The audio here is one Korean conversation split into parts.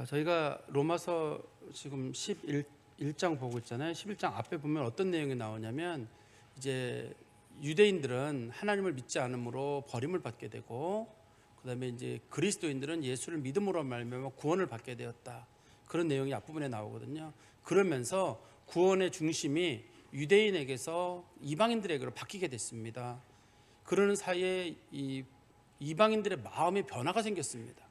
저희가 로마서 지금 11장 보고 있잖아요. 11장 앞에 보면 어떤 내용이 나오냐면 이제 유대인들은 하나님을 믿지 않으므로 버림을 받게 되고, 그다음에 이제 그리스도인들은 예수를 믿음으로 말미암아 구원을 받게 되었다. 그런 내용이 앞부분에 나오거든요. 그러면서 구원의 중심이 유대인에게서 이방인들에게로 바뀌게 됐습니다. 그러는 사이에 이 이방인들의 마음의 변화가 생겼습니다.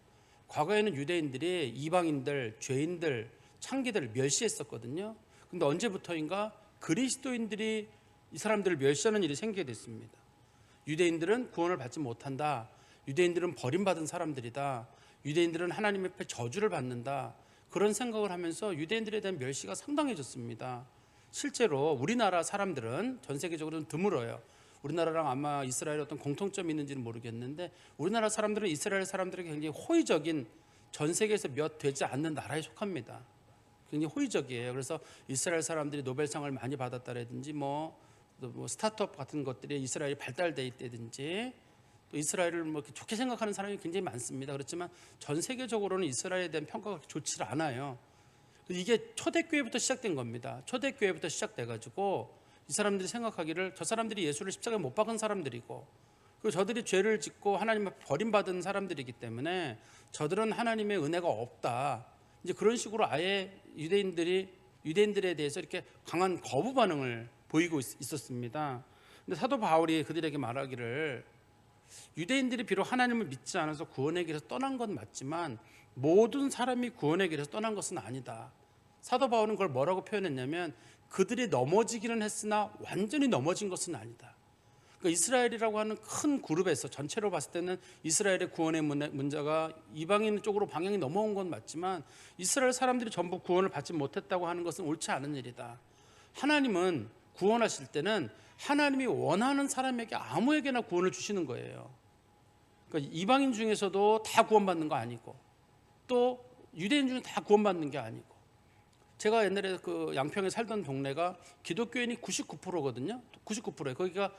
과거에는 유대인들이 이방인들, 죄인들, 창기들을 멸시했었거든요. 근데 언제부터인가 그리스도인들이 이 사람들을 멸시하는 일이 생기게 됐습니다. 유대인들은 구원을 받지 못한다. 유대인들은 버림받은 사람들이다. 유대인들은 하나님 앞에 저주를 받는다. 그런 생각을 하면서 유대인들에 대한 멸시가 상당해졌습니다. 실제로 우리나라 사람들은 전 세계적으로는 드물어요. 우리나라랑 아마 이스라엘 어떤 공통점이 있는지는 모르겠는데, 우리나라 사람들은 이스라엘 사람들에게 굉장히 호의적인, 전 세계에서 몇 되지 않는 나라에 속합니다. 굉장히 호의적이에요. 그래서 이스라엘 사람들이 노벨상을 많이 받았다라든지 뭐 스타트업 같은 것들이 이스라엘이 발달돼 있다든지, 또 이스라엘을 뭐 좋게 생각하는 사람이 굉장히 많습니다. 그렇지만 전 세계적으로는 이스라엘에 대한 평가가 좋지 않아요. 이게 초대교회부터 시작된 겁니다. 초대교회부터 시작돼가지고 이 사람들이 생각하기를 저 사람들이 예수를 십자가에 못 박은 사람들이고, 그리고 저들이 죄를 짓고 하나님 앞에 버림받은 사람들이기 때문에 저들은 하나님의 은혜가 없다. 이제 그런 식으로 아예 유대인들에 대해서 이렇게 강한 거부 반응을 보이고 있었습니다. 근데 사도 바울이 그들에게 말하기를, 유대인들이 비록 하나님을 믿지 않아서 구원의 길에서 떠난 건 맞지만 모든 사람이 구원의 길에서 떠난 것은 아니다. 사도 바울은 그걸 뭐라고 표현했냐면, 그들이 넘어지기는 했으나 완전히 넘어진 것은 아니다. 그러니까 이스라엘이라고 하는 큰 그룹에서 전체로 봤을 때는 이스라엘의 구원의 문제가 이방인 쪽으로 방향이 넘어온 건 맞지만, 이스라엘 사람들이 전부 구원을 받지 못했다고 하는 것은 옳지 않은 일이다. 하나님은 구원하실 때는 하나님이 원하는 사람에게 아무에게나 구원을 주시는 거예요. 그러니까 이방인 중에서도 다 구원받는 거 아니고, 또 유대인 중에 다 구원받는 게 아니고, 제가 옛날에 그 양평에 살던 동네가 기독교인이 99%거든요. 99%예요. 거기가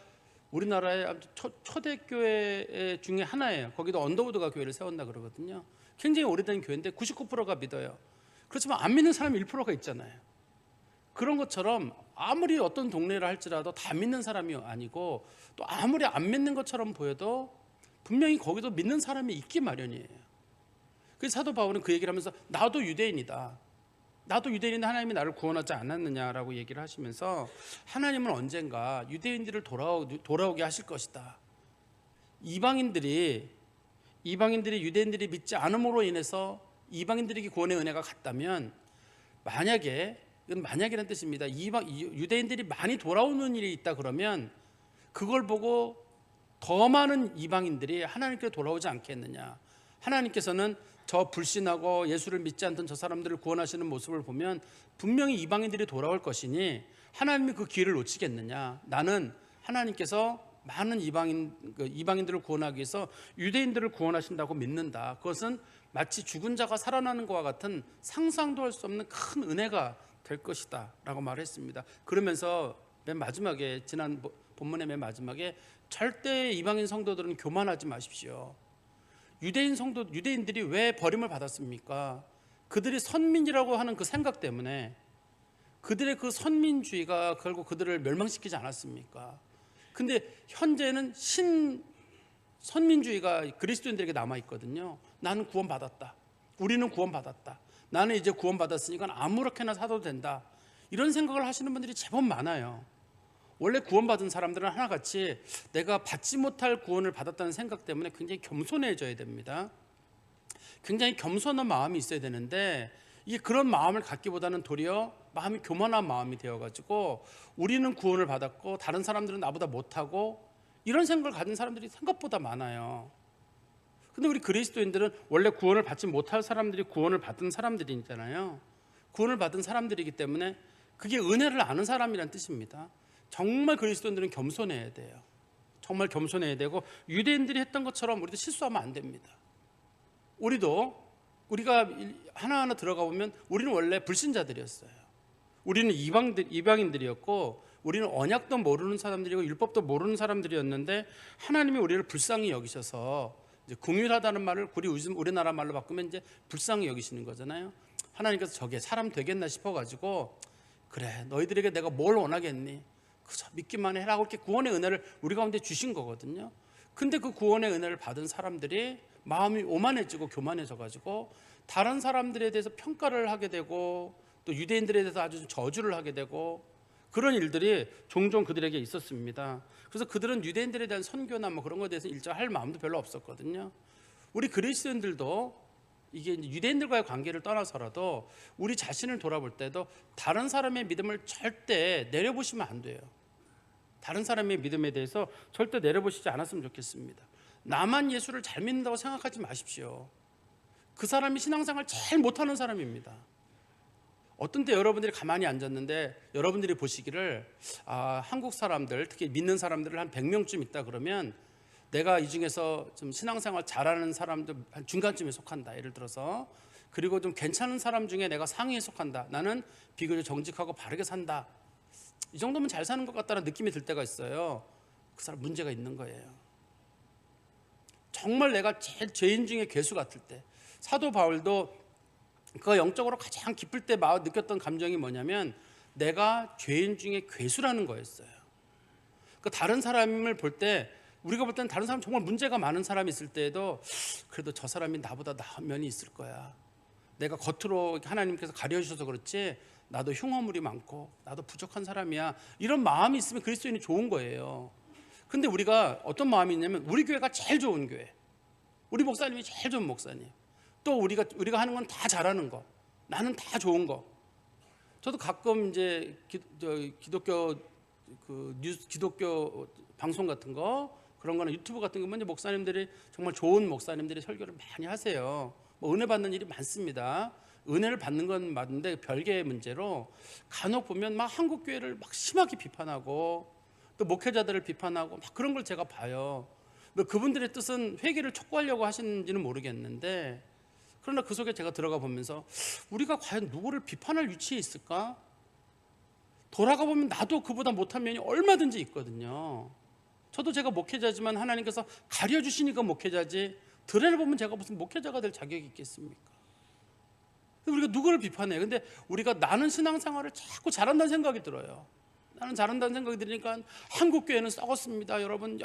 우리나라의 초대교회 중에 하나예요. 거기도 언더우드가 교회를 세웠나 그러거든요. 굉장히 오래된 교회인데 99%가 믿어요. 그렇지만 안 믿는 사람이 1%가 있잖아요. 그런 것처럼 아무리 어떤 동네를 할지라도 다 믿는 사람이 아니고, 또 아무리 안 믿는 것처럼 보여도 분명히 거기도 믿는 사람이 있기 마련이에요. 그래서 사도 바울은 그 얘기를 하면서 나도 유대인이다. 나도 유대인인데 하나님이 나를 구원하지 않았느냐라고 얘기를 하시면서, 하나님은 언젠가 유대인들을 돌아오게 하실 것이다. 이방인들이 유대인들이 믿지 않음으로 인해서 이방인들에게 구원의 은혜가 갔다면, 이건 만약이라는 뜻입니다. 유대인들이 많이 돌아오는 일이 있다 그러면 그걸 보고 더 많은 이방인들이 하나님께 돌아오지 않겠느냐. 하나님께서는 저 불신하고 예수를 믿지 않던 저 사람들을 구원하시는 모습을 보면 분명히 이방인들이 돌아올 것이니 하나님이 그 기회를 놓치겠느냐. 나는 하나님께서 많은 이방인들을 구원하기 위해서 유대인들을 구원하신다고 믿는다. 그것은 마치 죽은 자가 살아나는 것과 같은 상상도 할 수 없는 큰 은혜가 될 것이다 라고 말했습니다. 그러면서 맨 마지막에, 지난 본문의 맨 마지막에, 절대 이방인 성도들은 교만하지 마십시오. 유대인들이 왜 버림을 받았습니까? 그들이 선민이라고 하는 그 생각 때문에, 그들의 그 선민주의가 결국 그들을 멸망시키지 않았습니까? 근데 현재는 선민주의가 그리스도인들에게 남아있거든요. 나는 구원받았다. 우리는 구원받았다. 나는 이제 구원받았으니까 아무렇게나 살아도 된다. 이런 생각을 하시는 분들이 제법 많아요. 원래 구원받은 사람들은 하나같이 내가 받지 못할 구원을 받았다는 생각 때문에 굉장히 겸손해져야 됩니다. 굉장히 겸손한 마음이 있어야 되는데, 이게 그런 마음을 갖기보다는 도리어 마음이 교만한 마음이 되어가지고 우리는 구원을 받았고 다른 사람들은 나보다 못하고, 이런 생각을 가진 사람들이 생각보다 많아요. 근데 우리 그리스도인들은 원래 구원을 받지 못할 사람들이 구원을 받은 사람들이잖아요. 구원을 받은 사람들이기 때문에 그게 은혜를 아는 사람이란 뜻입니다. 정말 그리스도인들은 겸손해야 돼요. 정말 겸손해야 되고, 유대인들이 했던 것처럼 우리도 실수하면 안 됩니다. 우리가 하나하나 들어가 보면 우리는 원래 불신자들이었어요. 우리는 이방인들이었고, 우리는 언약도 모르는 사람들이고 율법도 모르는 사람들이었는데, 하나님이 우리를 불쌍히 여기셔서 이제 긍휼하다는 말을 우리나라 말로 바꾸면 이제 불쌍히 여기시는 거잖아요. 하나님께서 저게 사람 되겠나 싶어가지고 그래 너희들에게 내가 뭘 원하겠니? 그저 믿기만 해라고 이렇게 구원의 은혜를 우리 가운데 주신 거거든요. 근데 그 구원의 은혜를 받은 사람들이 마음이 오만해지고 교만해져가지고 다른 사람들에 대해서 평가를 하게 되고 또 유대인들에 대해서 아주 저주를 하게 되고 그런 일들이 종종 그들에게 있었습니다. 그래서 그들은 유대인들에 대한 선교나 뭐 그런 것에 대해서 일절할 마음도 별로 없었거든요. 우리 그리스도인들도 이게 이제 유대인들과의 관계를 떠나서라도 우리 자신을 돌아볼 때도 다른 사람의 믿음을 절대 내려보시면 안 돼요. 다른 사람의 믿음에 대해서 절대 내려보시지 않았으면 좋겠습니다. 나만 예수를 잘 믿는다고 생각하지 마십시오. 그 사람이 신앙생활 제일 못하는 사람입니다. 어떤 때 여러분들이 가만히 앉았는데 여러분들이 보시기를 한국 사람들 특히 믿는 사람들을 한 100명쯤 있다 그러면 내가 이 중에서 좀 신앙생활 잘하는 사람들 한 중간쯤에 속한다. 예를 들어서 그리고 좀 괜찮은 사람 중에 내가 상위에 속한다. 나는 비교적 정직하고 바르게 산다. 이 정도면 잘 사는 것 같다는 느낌이 들 때가 있어요. 그 사람 문제가 있는 거예요. 정말 내가 제일 죄인 중에 괴수 같을 때 사도 바울도 그가 영적으로 가장 기쁠 때 느꼈던 감정이 뭐냐면 내가 죄인 중에 괴수라는 거였어요. 그 다른 사람을 볼 때 우리가 볼 때는 다른 사람 정말 문제가 많은 사람이 있을 때에도 그래도 저 사람이 나보다 나은 면이 있을 거야. 내가 겉으로 하나님께서 가려주셔서 그렇지 나도 흉어물이 많고 나도 부족한 사람이야. 이런 마음이 있으면 그리스도인이 좋은 거예요. 근데 우리가 어떤 마음이 있냐면 우리 교회가 제일 좋은 교회, 우리 목사님이 제일 좋은 목사님, 또 우리가 하는 건 다 잘하는 거, 나는 다 좋은 거. 저도 가끔 이제 기독교 기독교 방송 같은 거 그런 거나 유튜브 같은 거 보면 목사님들이 정말 좋은 목사님들이 설교를 많이 하세요. 뭐 은혜 받는 일이 많습니다. 은혜를 받는 건 맞는데 별개의 문제로 간혹 보면 막 한국 교회를 막 심하게 비판하고 또 목회자들을 비판하고 막 그런 걸 제가 봐요. 뭐 그분들의 뜻은 회개를 촉구하려고 하시는지는 모르겠는데 그러나 그 속에 제가 들어가 보면서 우리가 과연 누구를 비판할 위치에 있을까? 돌아가 보면 나도 그보다 못한 면이 얼마든지 있거든요. 저도 제가 목회자지만 하나님께서 가려주시니까 목회자지 들여다 보면 제가 무슨 목회자가 될 자격이 있겠습니까? 우리가 누구를 비판해요? 근데 우리가 나는 신앙생활을 자꾸 잘한다는 생각이 들어요. 나는 잘한다는 생각이 들으니까 한국 교회는 썩었습니다. 여러분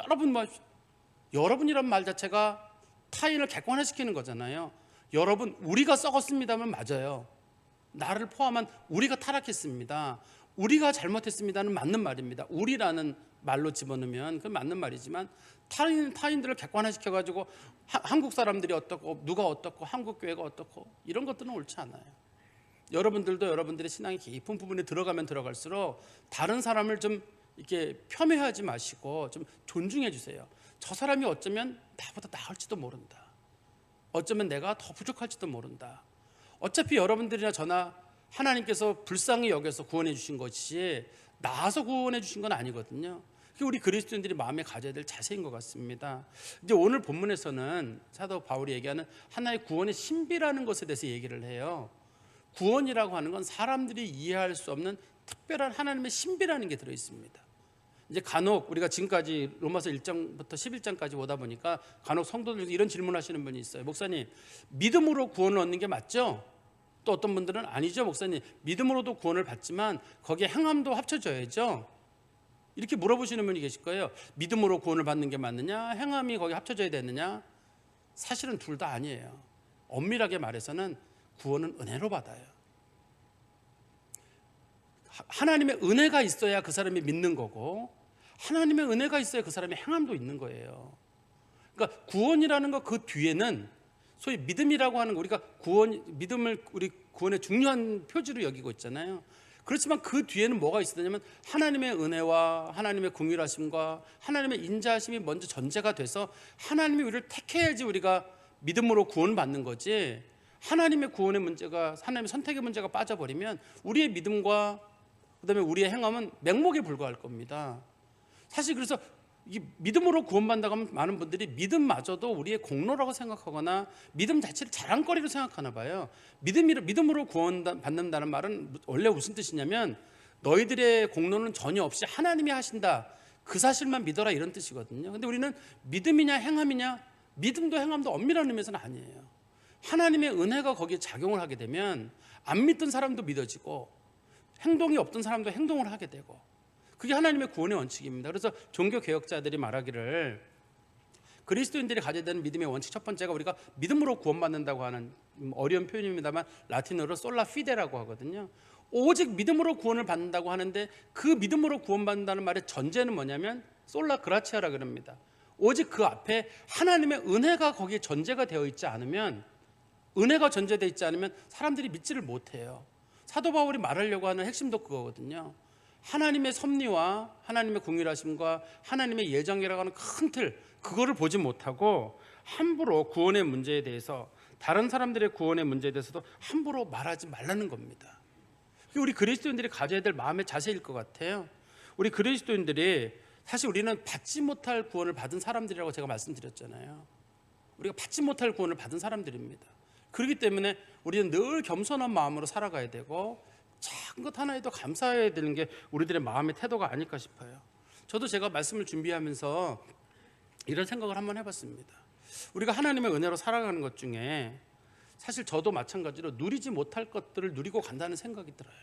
여러분이란 말 자체가 타인을 객관화시키는 거잖아요. 여러분 우리가 썩었습니다면 맞아요. 나를 포함한 우리가 타락했습니다. 우리가 잘못했습니다는 맞는 말입니다. 우리라는 말로 집어넣으면 그건 맞는 말이지만 타인들을 객관화시켜가지고 한국 사람들이 어떻고 누가 어떻고 한국 교회가 어떻고 이런 것들은 옳지 않아요. 여러분들도 여러분들의 신앙이 깊은 부분에 들어가면 들어갈수록 다른 사람을 좀 이렇게 폄훼하지 마시고 좀 존중해 주세요. 저 사람이 어쩌면 나보다 나을지도 모른다. 어쩌면 내가 더 부족할지도 모른다. 어차피 여러분들이나 저나 하나님께서 불쌍히 여겨서 구원해 주신 것이 나아서 구원해 주신 건 아니거든요. 그게 우리 그리스도인들이 마음에 가져야 될 자세인 것 같습니다. 이제 오늘 본문에서는 사도 바울이 얘기하는 하나의 구원의 신비라는 것에 대해서 얘기를 해요. 구원이라고 하는 건 사람들이 이해할 수 없는 특별한 하나님의 신비라는 게 들어 있습니다. 이제 간혹 우리가 지금까지 로마서 1장부터 11장까지 오다 보니까 간혹 성도들 이런 질문하시는 분이 있어요. 목사님, 믿음으로 구원을 얻는 게 맞죠? 또 어떤 분들은 아니죠 목사님, 믿음으로도 구원을 받지만 거기에 행함도 합쳐져야죠. 이렇게 물어보시는 분이 계실 거예요. 믿음으로 구원을 받는 게 맞느냐, 행함이 거기 합쳐져야 되느냐? 사실은 둘 다 아니에요. 엄밀하게 말해서는 구원은 은혜로 받아요. 하나님의 은혜가 있어야 그 사람이 믿는 거고 하나님의 은혜가 있어야 그 사람의 행함도 있는 거예요. 그러니까 구원이라는 것 그 뒤에는 소위 믿음이라고 하는 거 우리가 믿음을 우리 구원의 중요한 표지로 여기고 있잖아요. 그렇지만 그 뒤에는 뭐가 있었냐면 하나님의 은혜와 하나님의 긍휼하심과 하나님의 인자하심이 먼저 전제가 돼서 하나님이 우리를 택해야지 우리가 믿음으로 구원받는 거지. 하나님의 구원의 문제가 하나님의 선택의 문제가 빠져버리면 우리의 믿음과 그다음에 우리의 행함은 맹목에 불과할 겁니다. 사실 그래서 이 믿음으로 구원받는다고 하면 많은 분들이 믿음마저도 우리의 공로라고 생각하거나 믿음 자체를 자랑거리로 생각하나 봐요. 믿음으로 구원받는다는 말은 원래 무슨 뜻이냐면 너희들의 공로는 전혀 없이 하나님이 하신다, 그 사실만 믿어라, 이런 뜻이거든요. 근데 우리는 믿음이냐 행함이냐 믿음도 행함도 엄밀한 의미에서는 아니에요. 하나님의 은혜가 거기에 작용을 하게 되면 안 믿던 사람도 믿어지고 행동이 없던 사람도 행동을 하게 되고, 그게 하나님의 구원의 원칙입니다. 그래서 종교개혁자들이 말하기를 그리스도인들이 가져야 되는 믿음의 원칙 첫 번째가, 우리가 믿음으로 구원받는다고 하는 어려운 표현입니다만 라틴어로 솔라 피데라고 하거든요. 오직 믿음으로 구원을 받는다고 하는데 그 믿음으로 구원받는다는 말의 전제는 뭐냐면 솔라 그라치아라 그럽니다. 오직 그 앞에 하나님의 은혜가 거기에 전제가 되어 있지 않으면, 은혜가 전제되어 있지 않으면 사람들이 믿지를 못해요. 사도 바울이 말하려고 하는 핵심도 그거거든요. 하나님의 섭리와 하나님의 궁휼하심과 하나님의 예정이라고 하는 큰 틀, 그거를 보지 못하고 함부로 구원의 문제에 대해서, 다른 사람들의 구원의 문제에 대해서도 함부로 말하지 말라는 겁니다. 우리 그리스도인들이 가져야 될 마음의 자세일 것 같아요. 우리 그리스도인들이 사실 우리는 받지 못할 구원을 받은 사람들이라고 제가 말씀드렸잖아요. 우리가 받지 못할 구원을 받은 사람들입니다. 그렇기 때문에 우리는 늘 겸손한 마음으로 살아가야 되고 작은 것 하나에도 감사해야 되는 게 우리들의 마음의 태도가 아닐까 싶어요. 저도 제가 말씀을 준비하면서 이런 생각을 한번 해봤습니다. 우리가 하나님의 은혜로 살아가는 것 중에 사실 저도 마찬가지로 누리지 못할 것들을 누리고 간다는 생각이 들어요.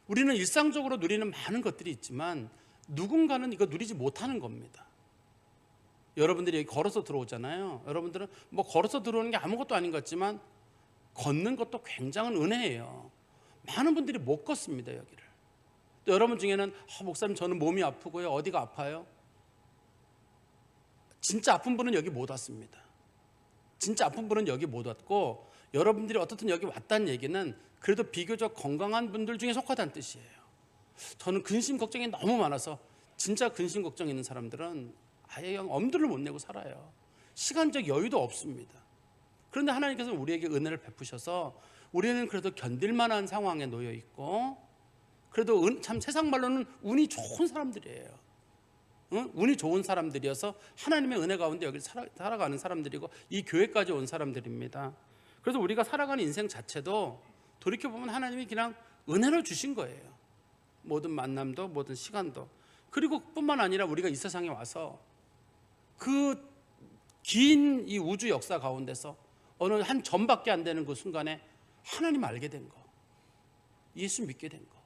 우리는 일상적으로 누리는 많은 것들이 있지만 누군가는 이거 누리지 못하는 겁니다. 여러분들이 여기 걸어서 들어오잖아요. 여러분들은 뭐 걸어서 들어오는 게 아무것도 아닌 것 같지만 걷는 것도 굉장한 은혜예요. 많은 분들이 못 걷습니다, 여기를. 또 여러분 중에는 목사님 저는 몸이 아프고요, 어디가 아파요? 진짜 아픈 분은 여기 못 왔습니다. 진짜 아픈 분은 여기 못 왔고, 여러분들이 어떻든 여기 왔다는 얘기는 그래도 비교적 건강한 분들 중에 속하다는 뜻이에요. 저는 근심 걱정이 너무 많아서, 진짜 근심 걱정 있는 사람들은 아예 그냥 엄두를 못 내고 살아요. 시간적 여유도 없습니다. 그런데 하나님께서는 우리에게 은혜를 베푸셔서 우리는 그래도 견딜만한 상황에 놓여 있고, 그래도 참 세상 말로는 운이 좋은 사람들이에요. 운이 좋은 사람들이어서 하나님의 은혜 가운데 여기 살아가는 사람들이고 이 교회까지 온 사람들입니다. 그래서 우리가 살아가는 인생 자체도 돌이켜보면 하나님이 그냥 은혜로 주신 거예요. 모든 만남도 모든 시간도. 그리고 뿐만 아니라 우리가 이 세상에 와서 그 긴 이 우주 역사 가운데서 어느 한 점밖에 안 되는 그 순간에 하나님 알게 된 거, 예수 믿게 된 거,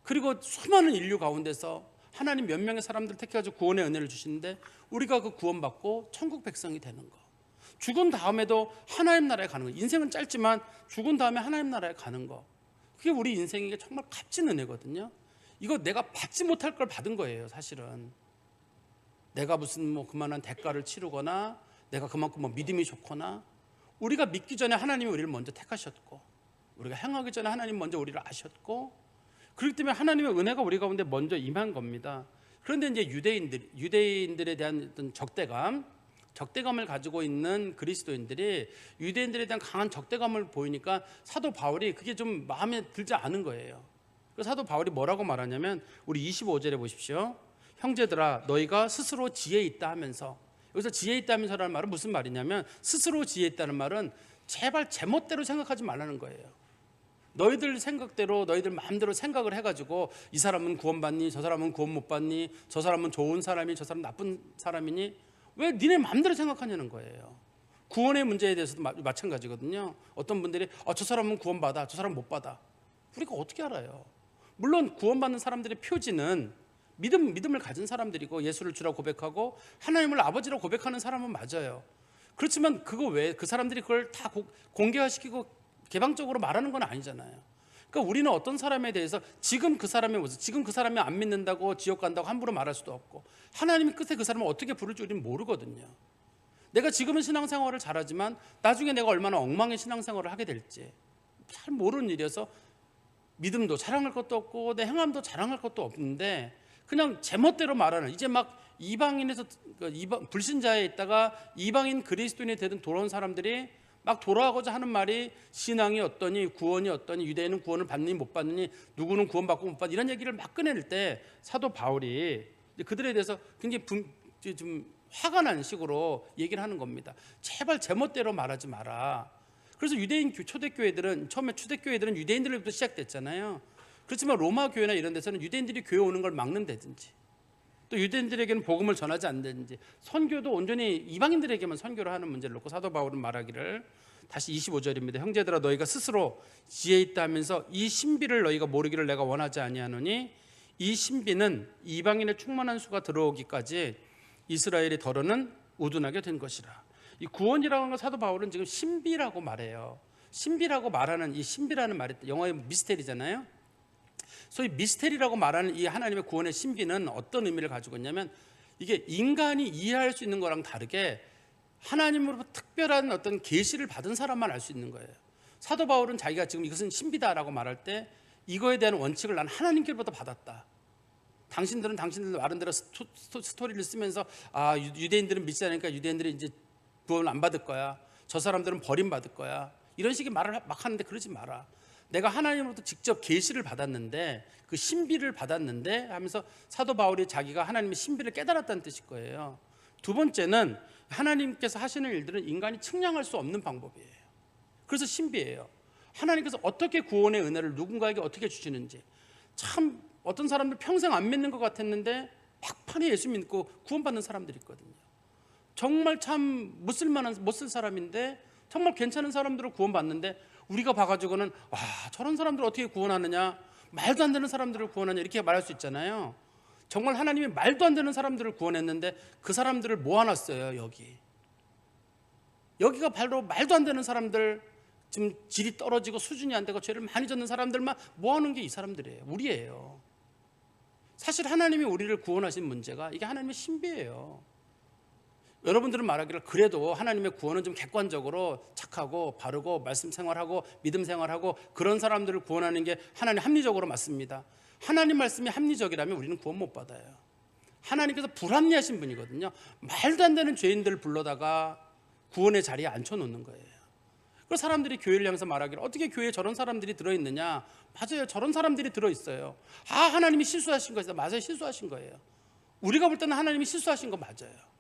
그리고 수많은 인류 가운데서 하나님 몇 명의 사람들 택해가지고 구원의 은혜를 주시는데 우리가 그 구원받고 천국 백성이 되는 거, 죽은 다음에도 하나님 나라에 가는 거, 인생은 짧지만 죽은 다음에 하나님 나라에 가는 거, 그게 우리 인생에게 정말 값진 은혜거든요. 이거 내가 받지 못할 걸 받은 거예요. 사실은 내가 무슨 뭐 그만한 대가를 치르거나 내가 그만큼 뭐 믿음이 좋거나, 우리가 믿기 전에 하나님이 우리를 먼저 택하셨고, 우리가 행하기 전에 하나님 먼저 우리를 아셨고, 그렇기 때문에 하나님의 은혜가 우리 가운데 먼저 임한 겁니다. 그런데 이제 유대인들에 대한 어떤 적대감을 가지고 있는 그리스도인들이 유대인들에 대한 강한 적대감을 보이니까 사도 바울이 그게 좀 마음에 들지 않은 거예요. 그래서 사도 바울이 뭐라고 말하냐면, 우리 25절에 보십시오. 형제들아 너희가 스스로 지혜 있다 하면서, 여기서 지혜 있다 하면서라는 말은 무슨 말이냐면, 스스로 지혜 있다는 말은 제발 제멋대로 생각하지 말라는 거예요. 너희들 생각대로 너희들 마음대로 생각을 해가지고 이 사람은 구원받니, 저 사람은 구원 못 받니, 저 사람은 좋은 사람이, 저 사람은 나쁜 사람이니, 왜 니네 마음대로 생각하냐는 거예요. 구원의 문제에 대해서도 마찬가지거든요. 어떤 분들이 저 사람은 구원받아, 저 사람은 못 받아. 우리가 어떻게 알아요? 물론 구원받는 사람들의 표지는 믿음을 가진 사람들이고 예수를 주라고 고백하고 하나님을 아버지라고 고백하는 사람은 맞아요. 그렇지만 그거 왜 그 사람들이 그걸 다 공개화시키고 개방적으로 말하는 건 아니잖아요. 그러니까 우리는 어떤 사람에 대해서 지금 그 사람의 모습, 지금 그 사람이 안 믿는다고 지옥 간다고 함부로 말할 수도 없고, 하나님이 끝에 그 사람을 어떻게 부를지 우리는 모르거든요. 내가 지금은 신앙생활을 잘하지만 나중에 내가 얼마나 엉망의 신앙생활을 하게 될지 잘 모르는 일이어서 믿음도 자랑할 것도 없고 내 행함도 자랑할 것도 없는데 그냥 제멋대로 말하는, 이제 막 이방인에서 불신자에 있다가 이방인 그리스도인이 되던 돌아온 사람들이 막 돌아가고자 하는 말이 신앙이 어떠니, 구원이 어떠니, 유대인은 구원을 받니 못 받니, 누구는 구원받고 못 받니, 이런 얘기를 막 꺼낼 때 사도 바울이 그들에 대해서 굉장히 좀 화가 난 식으로 얘기를 하는 겁니다. 제발 제멋대로 말하지 마라. 그래서 유대인 초대교회들은, 처음에 초대교회들은 유대인들로부터 시작됐잖아요. 그렇지만 로마 교회나 이런 데서는 유대인들이 교회 오는 걸 막는다든지, 또 유대인들에게는 복음을 전하지 않는지, 선교도 온전히 이방인들에게만 선교를 하는 문제를 놓고 사도 바울은 말하기를, 다시 25절입니다. 형제들아 너희가 스스로 지혜 있다 하면서 이 신비를 너희가 모르기를 내가 원하지 아니하노니 이 신비는 이방인의 충만한 수가 들어오기까지 이스라엘의 덜어는 우둔하게 된 것이라. 이 구원이라는 걸 사도 바울은 지금 신비라고 말해요. 신비라고 말하는 이 신비라는 말이 영어의 미스테리잖아요. 소위 미스테리라고 말하는 이 하나님의 구원의 신비는 어떤 의미를 가지고 있냐면, 이게 인간이 이해할 수 있는 거랑 다르게 하나님으로부터 특별한 어떤 계시를 받은 사람만 알 수 있는 거예요. 사도 바울은 자기가 지금 이것은 신비다라고 말할 때 이거에 대한 원칙을 난 하나님께로부터 받았다. 당신들은 당신들 나름대로 스토리를 쓰면서 유대인들은 믿지 않으니까 유대인들이 이제 구원을 안 받을 거야. 저 사람들은 버림받을 거야. 이런 식의 말을 막 하는데 그러지 마라. 내가 하나님으로부터 직접 계시를 받았는데, 그 신비를 받았는데 하면서 사도 바울이 자기가 하나님의 신비를 깨달았다는 뜻일 거예요. 두 번째는 하나님께서 하시는 일들은 인간이 측량할 수 없는 방법이에요. 그래서 신비예요. 하나님께서 어떻게 구원의 은혜를 누군가에게 어떻게 주시는지, 참 어떤 사람들 평생 안 믿는 것 같았는데 막판에 예수 믿고 구원받는 사람들이 있거든요. 정말 참 못 쓸 사람인데 정말 괜찮은 사람들을 구원받는데, 우리가 봐가지고는 저런 사람들 어떻게 구원하느냐, 말도 안 되는 사람들을 구원하냐 이렇게 말할 수 있잖아요. 정말 하나님이 말도 안 되는 사람들을 구원했는데 그 사람들을 모아놨어요. 여기가 바로 말도 안 되는 사람들, 지금 질이 떨어지고 수준이 안 되고 죄를 많이 졌는 사람들만 모아놓은 게 이 사람들이에요. 우리예요. 사실 하나님이 우리를 구원하신 문제가 이게 하나님의 신비예요. 여러분들은 말하기를 그래도 하나님의 구원은 좀 객관적으로 착하고 바르고 말씀 생활하고 믿음 생활하고 그런 사람들을 구원하는 게 하나님 합리적으로 맞습니다. 하나님 말씀이 합리적이라면 우리는 구원 못 받아요. 하나님께서 불합리하신 분이거든요. 말도 안 되는 죄인들을 불러다가 구원의 자리에 앉혀놓는 거예요. 그래서 사람들이 교회를 향해서 말하기를, 어떻게 교회에 저런 사람들이 들어있느냐. 맞아요, 저런 사람들이 들어있어요. 하나님이 실수하신 거예요. 맞아요, 실수하신 거예요. 우리가 볼 때는 하나님이 실수하신 거 맞아요.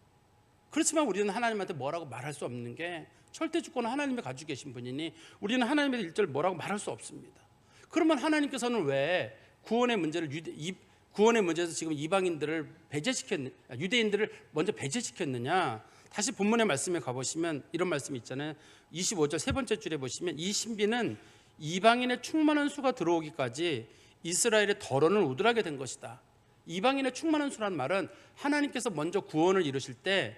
그렇지만 우리는 하나님한테 뭐라고 말할 수 없는 게, 절대 주권은 하나님이 가지고 계신 분이니 우리는 하나님의 일절 뭐라고 말할 수 없습니다. 그러면 하나님께서는 왜 구원의 문제에서 지금 이방인들을 유대인들을 먼저 배제시켰느냐. 다시 본문의 말씀에 가보시면 이런 말씀이 있잖아요. 25절 세 번째 줄에 보시면, 이 신비는 이방인의 충만한 수가 들어오기까지 이스라엘의 덜어는 우둔하게 된 것이다. 이방인의 충만한 수라는 말은 하나님께서 먼저 구원을 이루실 때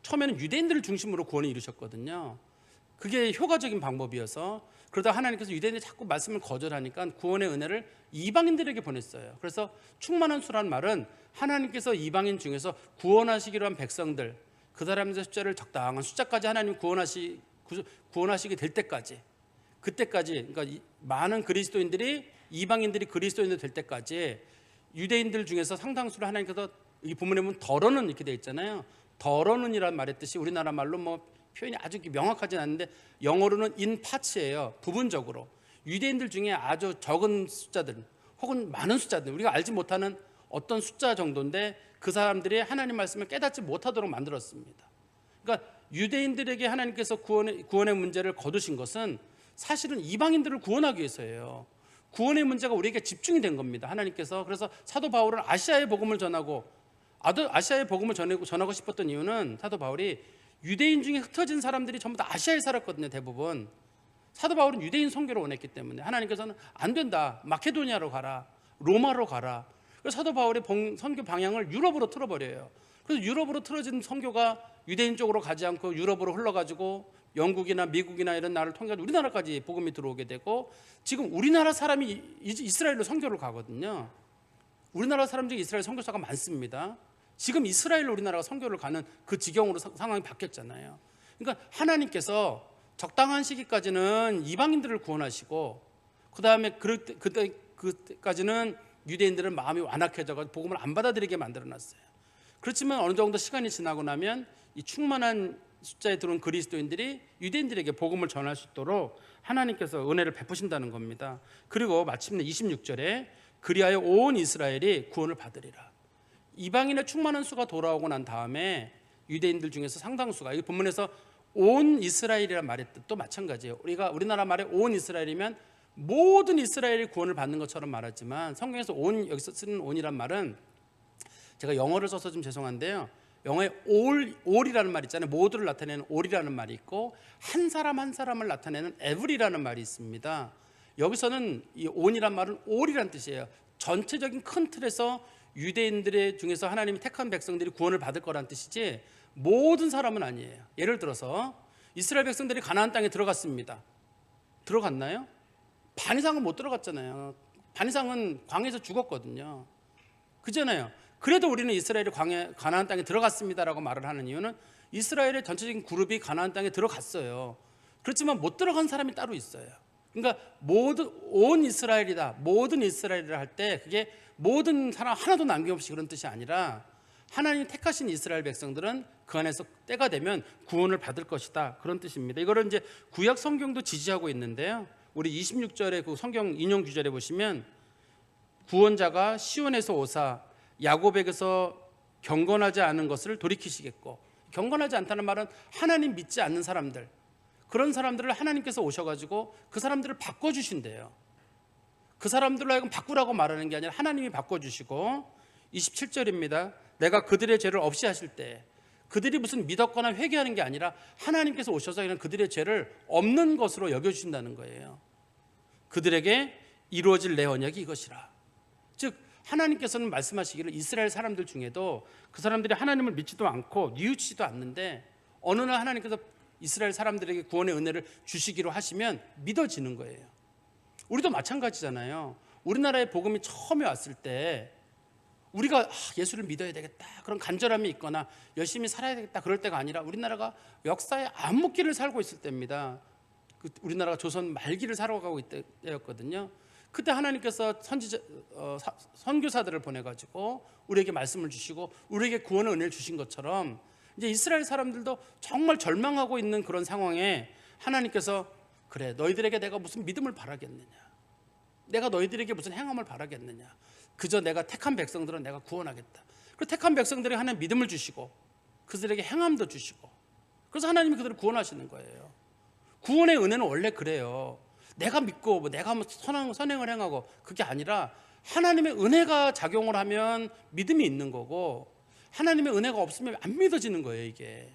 처음에는 유대인들을 중심으로 구원을 이루셨거든요. 그게 효과적인 방법이어서, 그러다 하나님께서 유대인들이 자꾸 말씀을 거절하니까 구원의 은혜를 이방인들에게 보냈어요. 그래서 충만한 수라는 말은 하나님께서 이방인 중에서 구원하시기로 한 백성들, 그 사람들의 숫자를 적당한 숫자까지 하나님 구원하시게 될 때까지, 그때까지, 그러니까 많은 이방인들이 그리스도인들이 될 때까지 유대인들 중에서 상당수를 하나님께서, 이 본문에 보면 덜어는 이렇게 되어 있잖아요. 덜어는이란 말의 뜻이 우리나라 말로 표현이 아주 명확하진 않은데 영어로는 in parts예요. 부분적으로. 유대인들 중에 아주 적은 숫자들 혹은 많은 숫자들, 우리가 알지 못하는 어떤 숫자 정도인데 그 사람들이 하나님 말씀을 깨닫지 못하도록 만들었습니다. 그러니까 유대인들에게 하나님께서 구원의 문제를 거두신 것은 사실은 이방인들을 구원하기 위해서예요. 구원의 문제가 우리에게 집중이 된 겁니다. 하나님께서. 그래서 사도 바울은 아시아의 복음을 전하고 싶었던 이유는, 사도 바울이 유대인 중에 흩어진 사람들이 전부 다 아시아에 살았거든요. 대부분. 사도 바울은 유대인 선교를 원했기 때문에 하나님께서는 안 된다, 마케도니아로 가라, 로마로 가라. 그래서 사도 바울의 선교 방향을 유럽으로 틀어버려요. 그래서 유럽으로 틀어진 선교가 유대인 쪽으로 가지 않고 유럽으로 흘러가지고 영국이나 미국이나 이런 나라를 통해서 우리나라까지 복음이 들어오게 되고, 지금 우리나라 사람이 이스라엘로 선교를 가거든요. 우리나라 사람 중에 이스라엘 선교사가 많습니다. 지금 이스라엘로 우리나라가 선교를 가는 그 지경으로 상황이 바뀌었잖아요. 그러니까 하나님께서 적당한 시기까지는 이방인들을 구원하시고, 그 다음에 그때까지는 유대인들은 마음이 완악해져서 복음을 안 받아들이게 만들어놨어요. 그렇지만 어느 정도 시간이 지나고 나면 이 충만한 숫자에 들어온 그리스도인들이 유대인들에게 복음을 전할 수 있도록 하나님께서 은혜를 베푸신다는 겁니다. 그리고 마침내 26절에 그리하여 온 이스라엘이 구원을 받으리라. 이방인의 충만한 수가 돌아오고 난 다음에 유대인들 중에서 상당수가, 이 본문에서 온 이스라엘이라는 말의 뜻도 마찬가지예요. 우리나라 말에 온 이스라엘이면 모든 이스라엘이 구원을 받는 것처럼 말하지만, 성경에서 여기서 쓰는 온이란 말은 제가 영어를 써서 좀 죄송한데요. 영어에 all이라는 말 있잖아요. 모두를 나타내는 all이라는 말이 있고 한 사람 한 사람을 나타내는 every라는 말이 있습니다. 여기서는 이 on이란 말은 all이라는 뜻이에요. 전체적인 큰 틀에서 유대인들의 중에서 하나님이 택한 백성들이 구원을 받을 거란 뜻이지 모든 사람은 아니에요. 예를 들어서 이스라엘 백성들이 가나안 땅에 들어갔습니다. 들어갔나요? 반 이상은 못 들어갔잖아요. 반 이상은 광야에서 죽었거든요. 그잖아요. 그래도 우리는 이스라엘이 가나안 땅에 들어갔습니다라고 말을 하는 이유는 이스라엘의 전체적인 그룹이 가나안 땅에 들어갔어요. 그렇지만 못 들어간 사람이 따로 있어요. 그러니까 온 이스라엘이다, 모든 이스라엘이라 할 때 그게 모든 사람 하나도 남김없이 그런 뜻이 아니라 하나님이 택하신 이스라엘 백성들은 그 안에서 때가 되면 구원을 받을 것이다, 그런 뜻입니다. 이거를 이제 구약 성경도 지지하고 있는데요. 우리 26절의 그 성경 인용 구절에 보시면 구원자가 시온에서 오사 야곱에게서 경건하지 않은 것을 돌이키시겠고, 경건하지 않다는 말은 하나님 믿지 않는 사람들, 그런 사람들을 하나님께서 오셔가지고 그 사람들을 바꿔주신대요. 그 사람들로 하여금 바꾸라고 말하는 게 아니라 하나님이 바꿔주시고, 27절입니다. 내가 그들의 죄를 없이 하실 때, 그들이 무슨 믿었거나 회개하는 게 아니라 하나님께서 오셔서 이런 그들의 죄를 없는 것으로 여겨주신다는 거예요. 그들에게 이루어질 내 언약이 이것이라. 즉 하나님께서는 말씀하시기를 이스라엘 사람들 중에도 그 사람들이 하나님을 믿지도 않고 뉘우치지도 않는데 어느 날 하나님께서 이스라엘 사람들에게 구원의 은혜를 주시기로 하시면 믿어지는 거예요. 우리도 마찬가지잖아요. 우리나라에 복음이 처음에 왔을 때 우리가 예수를 믿어야 되겠다, 그런 간절함이 있거나 열심히 살아야 되겠다, 그럴 때가 아니라 우리나라가 역사의 암흑기를 살고 있을 때입니다. 우리나라가 조선 말기를 살아가고 있을 때였거든요. 그때 하나님께서 선교사들을 보내가지고 우리에게 말씀을 주시고 우리에게 구원의 은혜를 주신 것처럼 이제 이스라엘 사람들도 정말 절망하고 있는 그런 상황에 하나님께서 그래, 너희들에게 내가 무슨 믿음을 바라겠느냐, 내가 너희들에게 무슨 행함을 바라겠느냐, 그저 내가 택한 백성들은 내가 구원하겠다. 그 택한 백성들에게 하나님 믿음을 주시고 그들에게 행함도 주시고, 그래서 하나님이 그들을 구원하시는 거예요. 구원의 은혜는 원래 그래요. 내가 믿고 내가 선행을 행하고 그게 아니라 하나님의 은혜가 작용을 하면 믿음이 있는 거고, 하나님의 은혜가 없으면 안 믿어지는 거예요, 이게.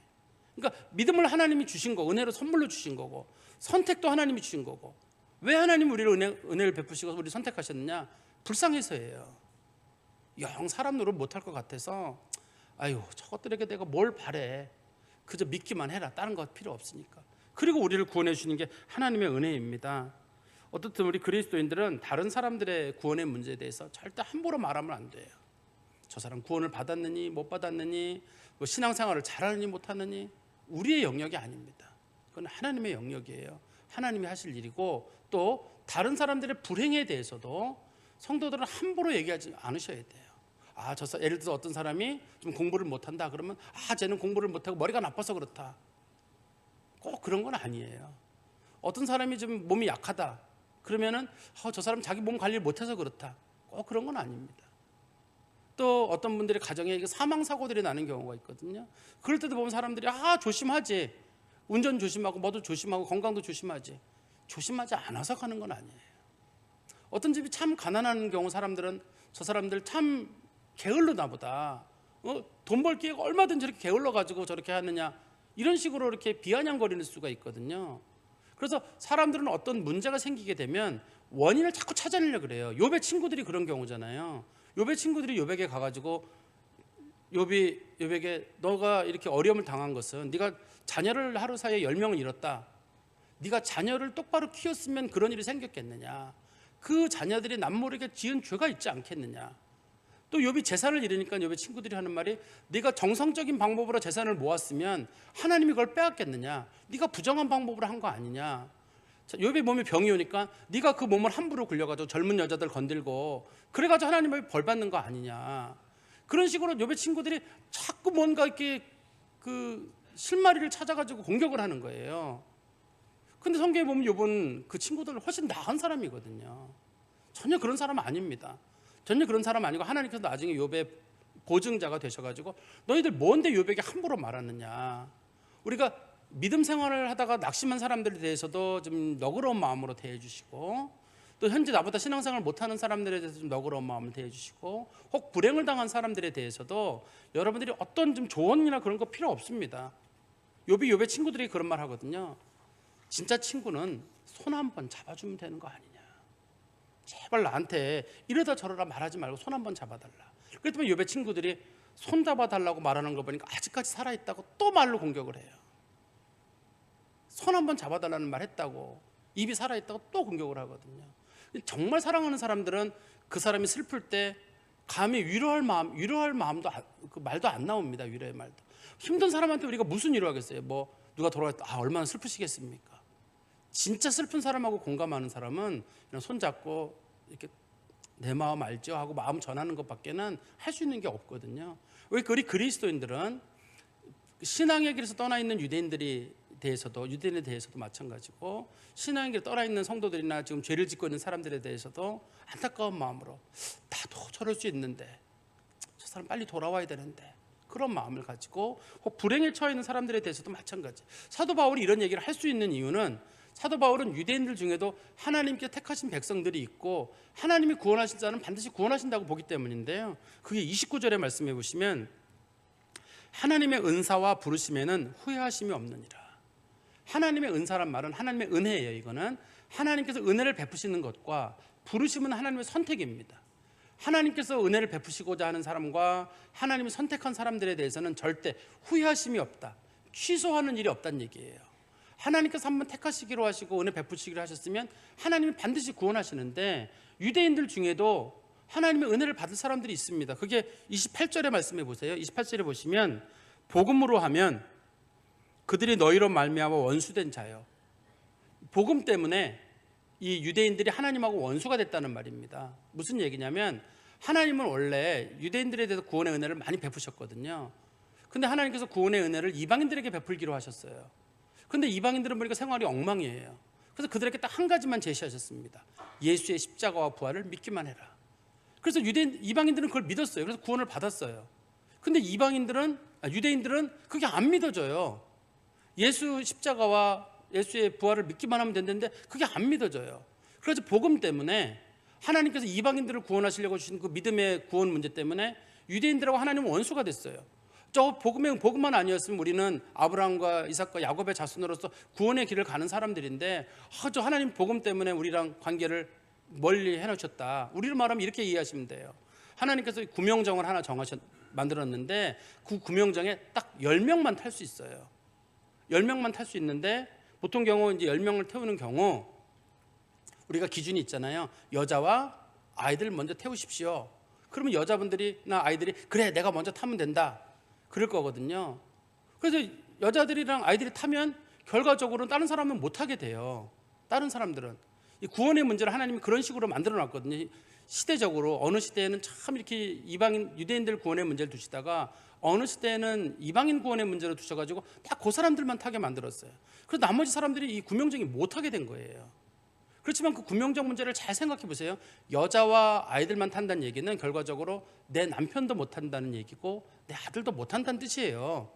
그러니까 믿음을 하나님이 주신 거, 은혜로 선물로 주신 거고, 선택도 하나님이 주신 거고. 왜 하나님이 우리를 은혜를 베푸시고 우리를 선택하셨느냐? 불쌍해서예요. 영 사람 노릇 못할 것 같아서 아유, 저것들에게 내가 뭘 바래, 그저 믿기만 해라, 다른 거 필요 없으니까. 그리고 우리를 구원해 주시는 게 하나님의 은혜입니다. 어떻든 우리 그리스도인들은 다른 사람들의 구원의 문제에 대해서 절대 함부로 말하면 안 돼요. 저 사람 구원을 받았느니 못 받았느니, 뭐 신앙생활을 잘하느니 못하느니 우리의 영역이 아닙니다. 그건 하나님의 영역이에요. 하나님이 하실 일이고, 또 다른 사람들의 불행에 대해서도 성도들은 함부로 얘기하지 않으셔야 돼요. 예를 들어서 어떤 사람이 좀 공부를 못한다 그러면 쟤는 공부를 못하고 머리가 나빠서 그렇다, 꼭 그런 건 아니에요. 어떤 사람이 좀 몸이 약하다 그러면은 저 사람 자기 몸 관리를 못해서 그렇다, 꼭 그런 건 아닙니다. 또 어떤 분들의 가정에 사망 사고들이 나는 경우가 있거든요. 그럴 때도 보면 사람들이 조심하지, 운전 조심하고 뭐도 조심하고 건강도 조심하지, 조심하지 않아서 가는 건 아니에요. 어떤 집이 참 가난한 경우 사람들은 저 사람들 참 게을르나 보다, 돈 벌 기회가 얼마든지 저렇게 게을러 가지고 저렇게 하느냐, 이런 식으로 이렇게 비아냥거리는 수가 있거든요. 그래서 사람들은 어떤 문제가 생기게 되면 원인을 자꾸 찾아내려고 그래요. 욥의 친구들이 그런 경우잖아요. 욥의 친구들이 욥에게 가가지고 욥에게 너가 이렇게 어려움을 당한 것은 네가 자녀를 하루 사이에 10명을 잃었다, 네가 자녀를 똑바로 키웠으면 그런 일이 생겼겠느냐, 그 자녀들이 남모르게 지은 죄가 있지 않겠느냐. 또 욥이 재산을 잃으니까 욥의 친구들이 하는 말이 네가 정상적인 방법으로 재산을 모았으면 하나님이 그걸 빼앗겠느냐, 네가 부정한 방법으로 한 거 아니냐. 욥의 몸에 병이 오니까 네가 그 몸을 함부로 굴려가지고 젊은 여자들 건들고 그래가지고 하나님의 벌 받는 거 아니냐. 그런 식으로 욥의 친구들이 자꾸 뭔가 이렇게 그 실마리를 찾아가지고 공격을 하는 거예요. 근데 성경에 보면 욥은 그 친구들을 훨씬 나은 사람이거든요. 전혀 그런 사람 아닙니다. 전혀 그런 사람 아니고 하나님께서 나중에 욥의 보증자가 되셔가지고 너희들 뭔데 욥에게 함부로 말하느냐. 우리가 믿음 생활을 하다가 낙심한 사람들에 대해서도 좀 너그러운 마음으로 대해주시고, 또 현재 나보다 신앙생활 못하는 사람들에 대해서 좀 너그러운 마음을 대해주시고, 혹 불행을 당한 사람들에 대해서도 여러분들이 어떤 좀 조언이나 그런 거 필요 없습니다. 욥의 친구들이 그런 말 하거든요. 진짜 친구는 손 한 번 잡아주면 되는 거 아니냐. 제발 나한테 이러다 저러다 말하지 말고 손 한 번 잡아달라. 그랬더니 욥의 친구들이 손 잡아달라고 말하는 거 보니까 아직까지 살아있다고 또 말로 공격을 해요. 손 한 번 잡아달라는 말 했다고, 입이 살아있다고 또 공격을 하거든요. 정말 사랑하는 사람들은 그 사람이 슬플 때 감히 위로할 마음도 그 말도 안 나옵니다. 위로의 말도. 힘든 사람한테 우리가 무슨 위로하겠어요? 뭐 누가 돌아갔다 얼마나 슬프시겠습니까? 진짜 슬픈 사람하고 공감하는 사람은 그냥 손 잡고 이렇게 내 마음 알죠 하고 마음 전하는 것밖에는 할 수 있는 게 없거든요. 왜 우리 그리스도인들은 신앙의 길에서 떠나 있는 유대인에 대해서도 마찬가지고, 신앙의 길에 떠나 있는 성도들이나 지금 죄를 짓고 있는 사람들에 대해서도 안타까운 마음으로, 나도 저럴 수 있는데 저 사람 빨리 돌아와야 되는데, 그런 마음을 가지고, 혹 불행에 처해 있는 사람들에 대해서도 마찬가지. 사도 바울이 이런 얘기를 할 수 있는 이유는, 사도 바울은 유대인들 중에도 하나님께 택하신 백성들이 있고 하나님이 구원하신 자는 반드시 구원하신다고 보기 때문인데요. 그게 29절에 말씀해 보시면, 하나님의 은사와 부르심에는 후회하심이 없느니라. 하나님의 은사란 말은 하나님의 은혜예요. 이거는 하나님께서 은혜를 베푸시는 것과, 부르심은 하나님의 선택입니다. 하나님께서 은혜를 베푸시고자 하는 사람과 하나님이 선택한 사람들에 대해서는 절대 후회하심이 없다, 취소하는 일이 없다는 얘기예요. 하나님께서 한번 택하시기로 하시고 은혜 베푸시기로 하셨으면 하나님이 반드시 구원하시는데, 유대인들 중에도 하나님의 은혜를 받을 사람들이 있습니다. 그게 28절에 말씀해 보세요. 28절에 보시면, 복음으로 하면 그들이 너희로 말미암아 원수된 자요. 복음 때문에 이 유대인들이 하나님하고 원수가 됐다는 말입니다. 무슨 얘기냐면, 하나님은 원래 유대인들에 대해서 구원의 은혜를 많이 베푸셨거든요. 근데 하나님께서 구원의 은혜를 이방인들에게 베풀기로 하셨어요. 근데 이방인들은 보니까 생활이 엉망이에요. 그래서 그들에게 딱 한 가지만 제시하셨습니다. 예수의 십자가와 부활을 믿기만 해라. 그래서 이방인들은 그걸 믿었어요. 그래서 구원을 받았어요. 근데 유대인들은 그게 안 믿어져요. 예수 십자가와 예수의 부활을 믿기만 하면 된다는데 그게 안 믿어져요. 그래서 복음 때문에, 하나님께서 이방인들을 구원하시려고 주신 그 믿음의 구원 문제 때문에 유대인들하고 하나님은 원수가 됐어요. 저 복음만 아니었으면 우리는 아브라함과 이삭과 야곱의 자손으로서 구원의 길을 가는 사람들인데, 저 하나님 복음 때문에 우리랑 관계를 멀리 해놓으셨다. 우리로 말하면 이렇게 이해하시면 돼요. 하나님께서 구명정을 하나 만들었는데, 그 구명정에 딱 10명만 탈 수 있어요. 10명만 탈 수 있는데, 보통 경우 이제 10명을 태우는 경우 우리가 기준이 있잖아요. 여자와 아이들 먼저 태우십시오. 그러면 여자분들이나 아이들이 그래 내가 먼저 타면 된다 그럴 거거든요. 그래서 여자들이랑 아이들이 타면 결과적으로는 다른 사람은 못 하게 돼요. 다른 사람들은. 이 구원의 문제를 하나님이 그런 식으로 만들어 놨거든요. 시대적으로 어느 시대에는 참 이렇게 유대인들 구원의 문제를 두시다가 어느 시대에는 이방인 구원의 문제를 두셔가지고 딱 그 사람들만 타게 만들었어요. 그래서 나머지 사람들이 이 구명정이 못 하게 된 거예요. 그렇지만 그 구명정 문제를 잘 생각해 보세요. 여자와 아이들만 탄다는 얘기는 결과적으로 내 남편도 못 탄다는 얘기고 내 아들도 못 탄다는 뜻이에요.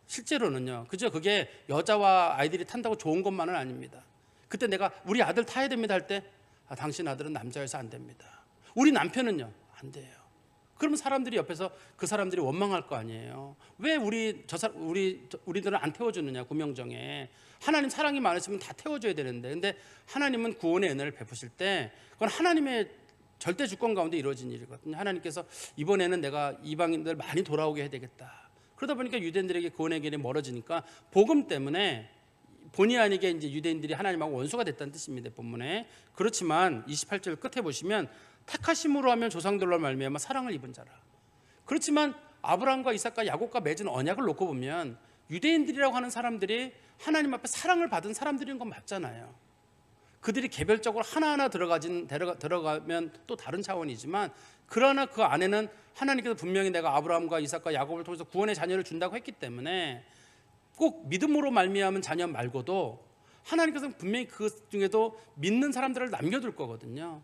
실제로는요. 그죠? 그게 여자와 아이들이 탄다고 좋은 것만은 아닙니다. 그때 내가 우리 아들 타야 됩니다 할 때, 당신 아들은 남자여서 안 됩니다. 우리 남편은요, 안 돼요. 그러면 사람들이 옆에서 그 사람들이 원망할 거 아니에요. 왜 우리들은 안 태워주느냐, 구명정에. 하나님 사랑이 많으시면 다 태워줘야 되는데, 근데 하나님은 구원의 은혜를 베푸실 때 그건 하나님의 절대 주권 가운데 이루어진 일이거든요. 하나님께서 이번에는 내가 이방인들 많이 돌아오게 해야 되겠다. 그러다 보니까 유대인들에게 구원의 길이 멀어지니까 복음 때문에 본의 아니게 이제 유대인들이 하나님하고 원수가 됐다는 뜻입니다. 본문에. 그렇지만 28절 끝에 보시면, 택하심으로 하면 조상들로 말미암아 사랑을 입은 자라. 그렇지만 아브라함과 이삭과 야곱과 맺은 언약을 놓고 보면 유대인들이라고 하는 사람들이 하나님 앞에 사랑을 받은 사람들인 건 맞잖아요. 그들이 개별적으로 하나하나 들어가면 또 다른 차원이지만, 그러나 그 안에는 하나님께서 분명히 내가 아브라함과 이삭과 야곱을 통해서 구원의 자녀를 준다고 했기 때문에, 꼭 믿음으로 말미암은 자녀 말고도 하나님께서는 분명히 그 중에도 믿는 사람들을 남겨둘 거거든요.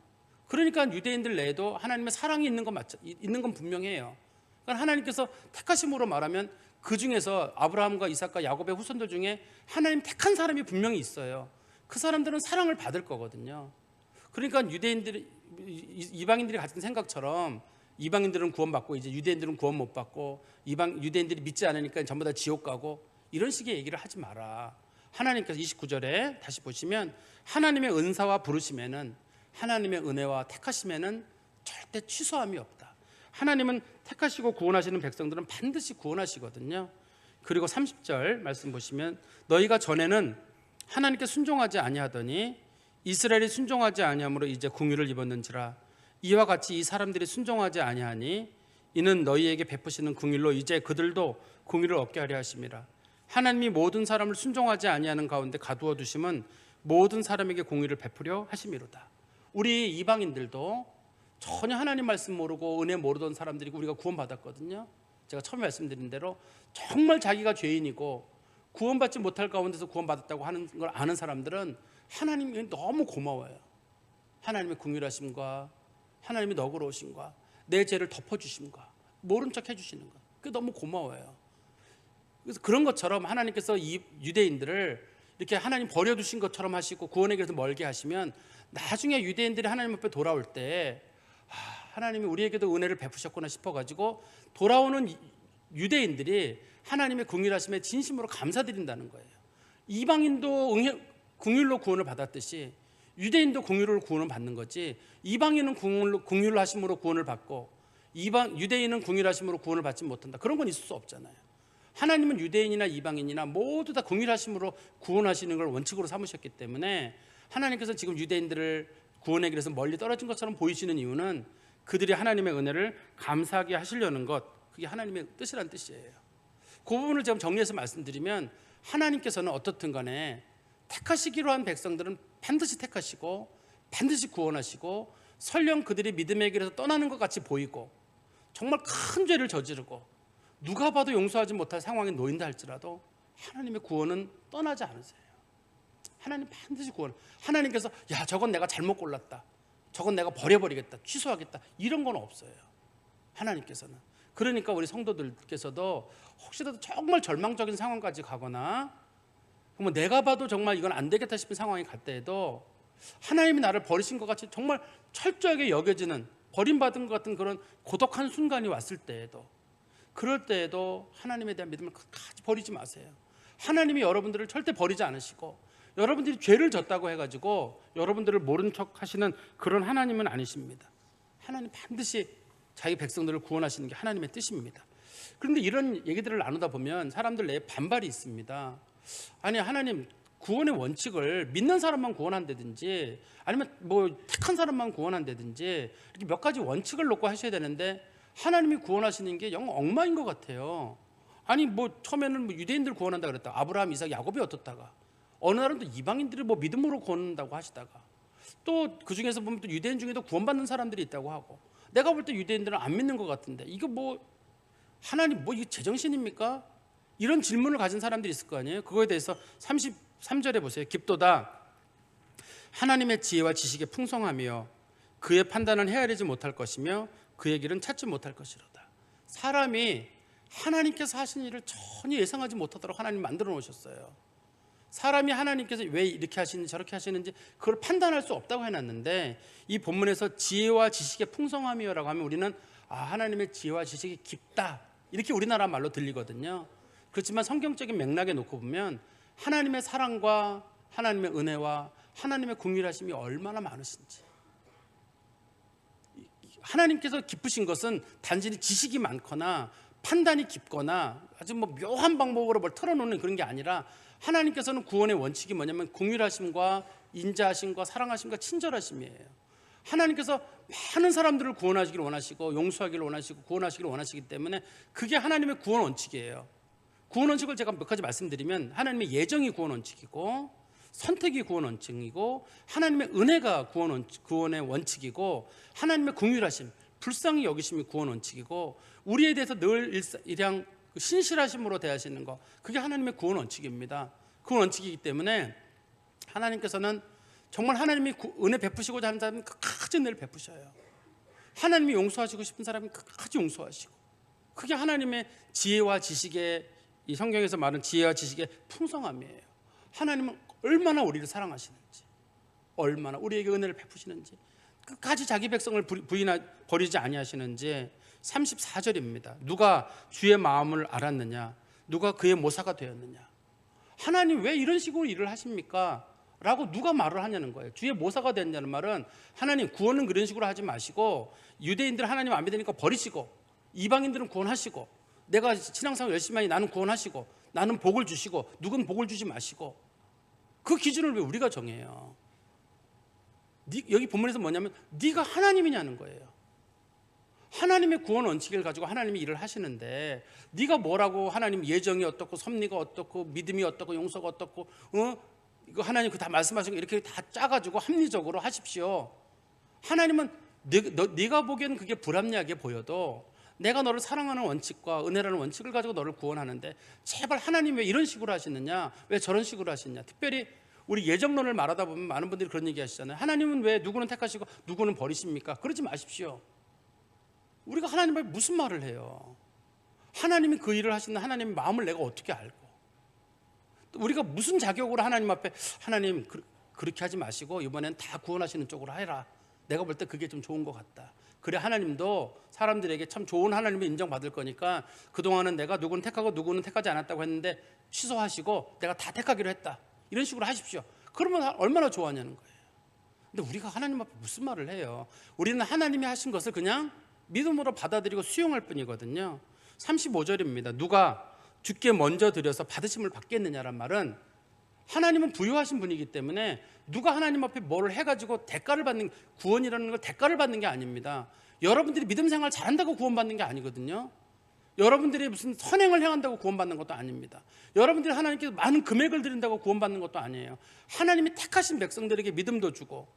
그러니까 유대인들 내에도 하나님의 사랑이 있는 건 분명해요. 그러니까 하나님께서 택하심으로 말하면 그 중에서 아브라함과 이삭과 야곱의 후손들 중에 하나님 택한 사람이 분명히 있어요. 그 사람들은 사랑을 받을 거거든요. 그러니까 유대인들이 이방인들이 가진 생각처럼 이방인들은 구원받고 이제 유대인들은 구원 못 받고 유대인들이 믿지 않으니까 전부 다 지옥 가고 이런 식의 얘기를 하지 마라. 하나님께서 29절에 다시 보시면 하나님의 은사와 부르심에는 하나님의 은혜와 택하심에는 절대 취소함이 없다. 하나님은 택하시고 구원하시는 백성들은 반드시 구원하시거든요. 그리고 30절 말씀 보시면 너희가 전에는 하나님께 순종하지 아니하더니 이스라엘이 순종하지 아니함으로 이제 궁유를 입었는지라. 이와 같이 이 사람들이 순종하지 아니하니 이는 너희에게 베푸시는 궁율로 이제 그들도 궁유를 얻게 하려 하심이라. 하나님이 모든 사람을 순종하지 아니하는 가운데 가두어 두심은 모든 사람에게 공의를 베푸려 하심이로다. 우리 이방인들도 전혀 하나님 말씀 모르고 은혜 모르던 사람들이 우리가 구원받았거든요. 제가 처음에 말씀드린 대로 정말 자기가 죄인이고 구원받지 못할 가운데서 구원받았다고 하는 걸 아는 사람들은 하나님이 너무 고마워요. 하나님의 긍휼하심과 하나님의 너그러우심과 내 죄를 덮어주심과 모른 척 해주시는 것, 그게 너무 고마워요. 그래서 그런 것처럼 하나님께서 이 유대인들을 이렇게 하나님 버려두신 것처럼 하시고 구원의 길에서 멀게 하시면 나중에 유대인들이 하나님 앞에 돌아올 때 하나님이 우리에게도 은혜를 베푸셨구나 싶어가지고 돌아오는 유대인들이 하나님의 긍휼하심에 진심으로 감사드린다는 거예요. 이방인도 긍휼로 구원을 받았듯이 유대인도 긍휼로 구원을 받는 거지, 이방인은 긍휼로 하심으로 구원을 받고 유대인은 긍휼하심으로 구원을 받지 못한다, 그런 건 있을 수 없잖아요. 하나님은 유대인이나 이방인이나 모두 다 긍휼하심으로 구원하시는 걸 원칙으로 삼으셨기 때문에 하나님께서 지금 유대인들을 구원의 길에서 멀리 떨어진 것처럼 보이시는 이유는 그들이 하나님의 은혜를 감사하게 하시려는 것, 그게 하나님의 뜻이란 뜻이에요. 그 부분을 좀 정리해서 말씀드리면 하나님께서는 어떻든 간에 택하시기로 한 백성들은 반드시 택하시고 반드시 구원하시고 설령 그들이 믿음의 길에서 떠나는 것 같이 보이고 정말 큰 죄를 저지르고 누가 봐도 용서하지 못할 상황에 놓인다 할지라도 하나님의 구원은 떠나지 않으세요. 하나님 반드시 구원. 하나님께서 야 저건 내가 잘못 골랐다, 저건 내가 버려버리겠다, 취소하겠다, 이런 건 없어요. 하나님께서는. 그러니까 우리 성도들께서도 혹시라도 정말 절망적인 상황까지 가거나 그러면 내가 봐도 정말 이건 안 되겠다 싶은 상황이 갈 때에도 하나님이 나를 버리신 것 같이 정말 철저하게 여겨지는, 버림받은 것 같은 그런 고독한 순간이 왔을 때에도, 그럴 때에도 하나님에 대한 믿음을 끝까지 버리지 마세요. 하나님이 여러분들을 절대 버리지 않으시고 여러분들이 죄를 졌다고 해가지고 여러분들을 모른 척 하시는 그런 하나님은 아니십니다. 하나님 반드시 자기 백성들을 구원하시는 게 하나님의 뜻입니다. 그런데 이런 얘기들을 나누다 보면 사람들 내에 반발이 있습니다. 아니 하나님 구원의 원칙을 믿는 사람만 구원한다든지 아니면 뭐 택한 사람만 구원한다든지 이렇게 몇 가지 원칙을 놓고 하셔야 되는데 하나님이 구원하시는 게 영 엉망인 것 같아요. 아니 뭐 처음에는 뭐 유대인들 구원한다 그랬다, 아브라함, 이삭, 야곱이 어떻다가 어느 날은 또 이방인들을 뭐 믿음으로 구원한다고 하시다가 또 그 중에서 보면 또 유대인 중에도 구원받는 사람들이 있다고 하고, 내가 볼 때 유대인들은 안 믿는 것 같은데 이거 뭐 하나님 뭐 이게 제정신입니까? 이런 질문을 가진 사람들이 있을 거 아니에요. 그거에 대해서 33절에 보세요. 깊도다 하나님의 지혜와 지식의 풍성하며 그의 판단은 헤아리지 못할 것이며 그의 길은 찾지 못할 것이로다. 사람이 하나님께서 하신 일을 전혀 예상하지 못하도록 하나님 만들어 놓으셨어요. 사람이 하나님께서 왜 이렇게 하시는지 저렇게 하시는지 그걸 판단할 수 없다고 해놨는데, 이 본문에서 지혜와 지식의 풍성함이요라고 하면 우리는 하나님의 지혜와 지식이 깊다 이렇게 우리나라 말로 들리거든요. 그렇지만 성경적인 맥락에 놓고 보면 하나님의 사랑과 하나님의 은혜와 하나님의 긍휼하심이 얼마나 많으신지, 하나님께서 기쁘신 것은 단순히 지식이 많거나 판단이 깊거나 아주 뭐 묘한 방법으로 뭘 틀어놓는 그런 게 아니라 하나님께서는 구원의 원칙이 뭐냐면 긍휼하심과 인자하심과 사랑하심과 친절하심이에요. 하나님께서 많은 사람들을 구원하시기를 원하시고 용서하기를 원하시고 구원하시기를 원하시기 때문에 그게 하나님의 구원 원칙이에요. 구원 원칙을 제가 몇 가지 말씀드리면 하나님의 예정이 구원 원칙이고 선택이 구원 원칙이고 하나님의 은혜가 구원의 원칙이고 하나님의 긍휼하심, 불쌍히 여기심이 구원 원칙이고 우리에 대해서 늘 일양 신실하심으로 대하시는 것, 그게 하나님의 구원 원칙입니다. 구원 원칙이기 때문에 하나님께서는 정말 하나님이 은혜 베푸시고자 하는 사람은 끝까지 은혜를 베푸셔요. 하나님이 용서하시고 싶은 사람은 끝까지 용서하시고, 그게 하나님의 지혜와 지식의, 이 성경에서 말하는 지혜와 지식의 풍성함이에요. 하나님은 얼마나 우리를 사랑하시는지, 얼마나 우리에게 은혜를 베푸시는지, 끝까지 자기 백성을 버리지 아니하시는지. 34절입니다. 누가 주의 마음을 알았느냐, 누가 그의 모사가 되었느냐. 하나님 왜 이런 식으로 일을 하십니까? 라고 누가 말을 하냐는 거예요. 주의 모사가 됐냐는 말은 하나님 구원은 그런 식으로 하지 마시고, 유대인들 하나님 안 믿으니까 버리시고, 이방인들은 구원하시고, 내가 신앙생활 열심히 하니 나는 구원하시고, 나는 복을 주시고, 누군 복을 주지 마시고. 그 기준을 왜 우리가 정해요? 여기 본문에서 뭐냐면 네가 하나님이냐는 거예요. 하나님의 구원 원칙을 가지고 하나님이 일을 하시는데, 네가 뭐라고 하나님 예정이 어떻고 섭리가 어떻고 믿음이 어떻고 용서가 어떻고 이거 하나님 그 다 말씀하시고 이렇게 다 짜가지고 합리적으로 하십시오. 하나님은 네가 보기에는 그게 불합리하게 보여도 내가 너를 사랑하는 원칙과 은혜라는 원칙을 가지고 너를 구원하는데, 제발 하나님 왜 이런 식으로 하시느냐, 왜 저런 식으로 하시느냐. 특별히 우리 예정론을 말하다 보면 많은 분들이 그런 얘기 하시잖아요. 하나님은 왜 누구는 택하시고 누구는 버리십니까? 그러지 마십시오. 우리가 하나님 앞에 무슨 말을 해요? 하나님이 그 일을 하시는 하나님의 마음을 내가 어떻게 알고, 우리가 무슨 자격으로 하나님 앞에 하나님 그렇게 하지 마시고 이번엔 다 구원하시는 쪽으로 해라, 내가 볼 때 그게 좀 좋은 것 같다. 그래 하나님도 사람들에게 참 좋은 하나님을 인정받을 거니까 그동안은 내가 누구는 택하고 누구는 택하지 않았다고 했는데 취소하시고 내가 다 택하기로 했다, 이런 식으로 하십시오. 그러면 얼마나 좋아하냐는 거예요. 근데 우리가 하나님 앞에 무슨 말을 해요? 우리는 하나님이 하신 것을 그냥 믿음으로 받아들이고 수용할 뿐이거든요. 35절입니다. 누가 주께 먼저 드려서 받으심을 받겠느냐란 말은, 하나님은 부유하신 분이기 때문에 누가 하나님 앞에 뭘 해가지고 대가를 받는, 구원이라는 걸 대가를 받는 게 아닙니다. 여러분들이 믿음 생활 잘한다고 구원받는 게 아니거든요. 여러분들이 무슨 선행을 행한다고 구원받는 것도 아닙니다. 여러분들이 하나님께 많은 금액을 드린다고 구원받는 것도 아니에요. 하나님이 택하신 백성들에게 믿음도 주고